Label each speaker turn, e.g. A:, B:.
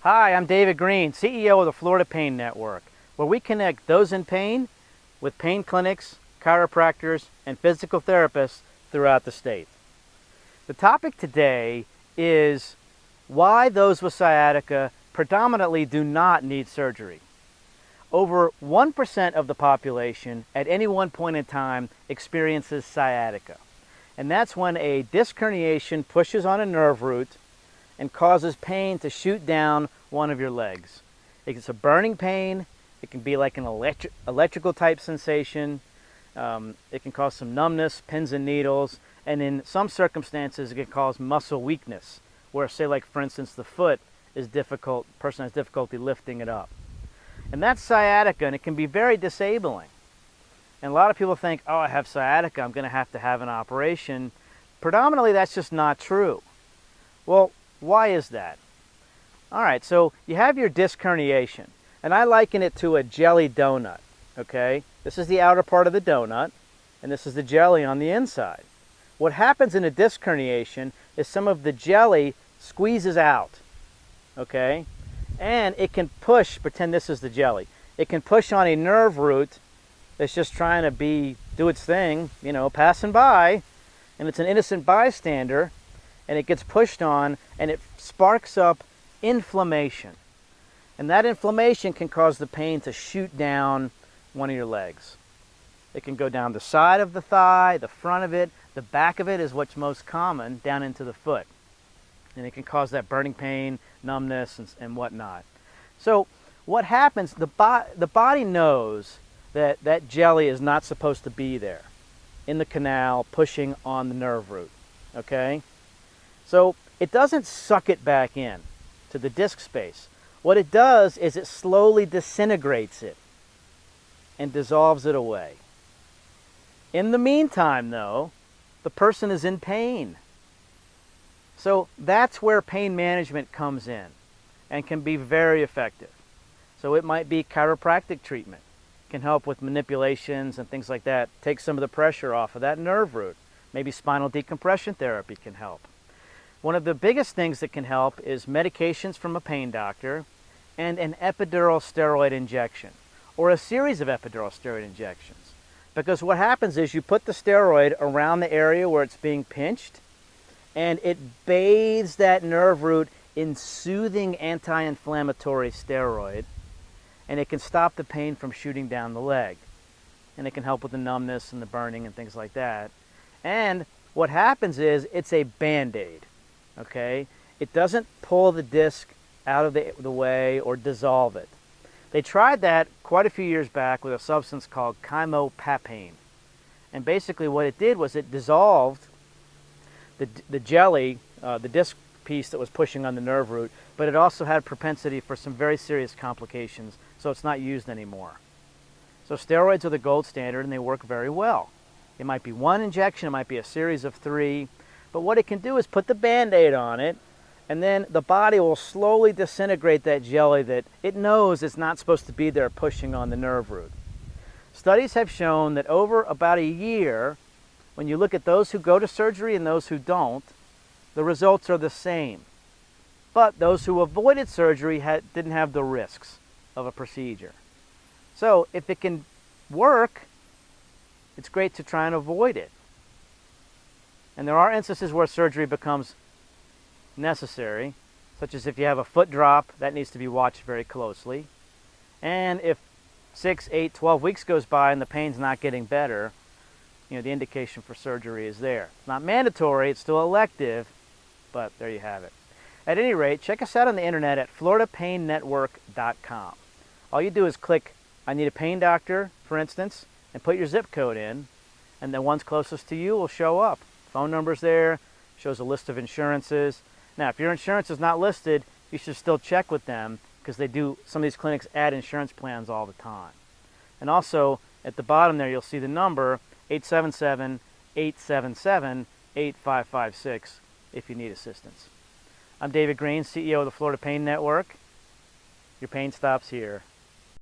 A: Hi, I'm David Green, CEO of the Florida Pain Network, where we connect those in pain with pain clinics, chiropractors, and physical therapists throughout the state. The topic today is why those with sciatica predominantly do not need surgery. Over 1% of the population at any one point in time experiences sciatica. And that's when a disc herniation pushes on a nerve root and causes pain to shoot down one of your legs. It's a burning pain. It can be like an electrical type sensation. It can cause some numbness, pins and needles, and in some circumstances it can cause muscle weakness, where say like for instance the foot is difficult, person has difficulty lifting it up. And that's sciatica, and it can be very disabling. And a lot of people think, oh, I have sciatica, I'm going to have an operation. Predominantly that's just not true. Well, why is that? All right, so you have your disc herniation, and I liken it to a jelly donut, okay? This is the outer part of the donut, and this is the jelly on the inside. What happens in a disc herniation is some of the jelly squeezes out, okay? And it can push, pretend this is the jelly, it can push on a nerve root that's just trying to do its thing, you know, passing by, and it's an innocent bystander, and it gets pushed on, and it sparks up inflammation. And that inflammation can cause the pain to shoot down one of your legs. It can go down the side of the thigh, the front of it, the back of it is what's most common, down into the foot. And it can cause that burning pain, numbness, and whatnot. So what happens, the body knows that that jelly is not supposed to be there in the canal pushing on the nerve root, okay? So it doesn't suck it back in to the disc space. What it does is it slowly disintegrates it and dissolves it away. In the meantime, though, the person is in pain. So that's where pain management comes in and can be very effective. So it might be chiropractic treatment, can help with manipulations and things like that, take some of the pressure off of that nerve root. Maybe spinal decompression therapy can help. One of the biggest things that can help is medications from a pain doctor and an epidural steroid injection, or a series of epidural steroid injections. Because what happens is you put the steroid around the area where it's being pinched, and it bathes that nerve root in soothing anti-inflammatory steroid, and it can stop the pain from shooting down the leg. And it can help with the numbness and the burning and things like that. And what happens is it's a Band-Aid, okay? It doesn't pull the disc out of the way or dissolve it. They tried that quite a few years back with a substance called chymopapine. And basically what it did was it dissolved the jelly, the disc piece that was pushing on the nerve root, but it also had propensity for some very serious complications, so it's not used anymore. So steroids are the gold standard, and they work very well. It might be one injection, it might be a series of 3, but what it can do is put the Band-Aid on it, and then the body will slowly disintegrate that jelly that it knows it's not supposed to be there pushing on the nerve root. Studies have shown that over about a year, when you look at those who go to surgery and those who don't, the results are the same. But those who avoided surgery didn't have the risks of a procedure. So if it can work, it's great to try and avoid it. And there are instances where surgery becomes necessary, such as if you have a foot drop, that needs to be watched very closely. And if 6, 8, 12 weeks goes by and the pain's not getting better, you know, the indication for surgery is there. It's not mandatory, it's still elective, but there you have it. At any rate, check us out on the internet at floridapainnetwork.com. All you do is click, I need a pain doctor, for instance, and put your zip code in, and the ones closest to you will show up. Phone number's there, shows a list of insurances. Now, if your insurance is not listed, you should still check with them, because some of these clinics add insurance plans all the time. And also, at the bottom there, you'll see the number 877-877-8556 if you need assistance. I'm David Green, CEO of the Florida Pain Network. Your pain stops here.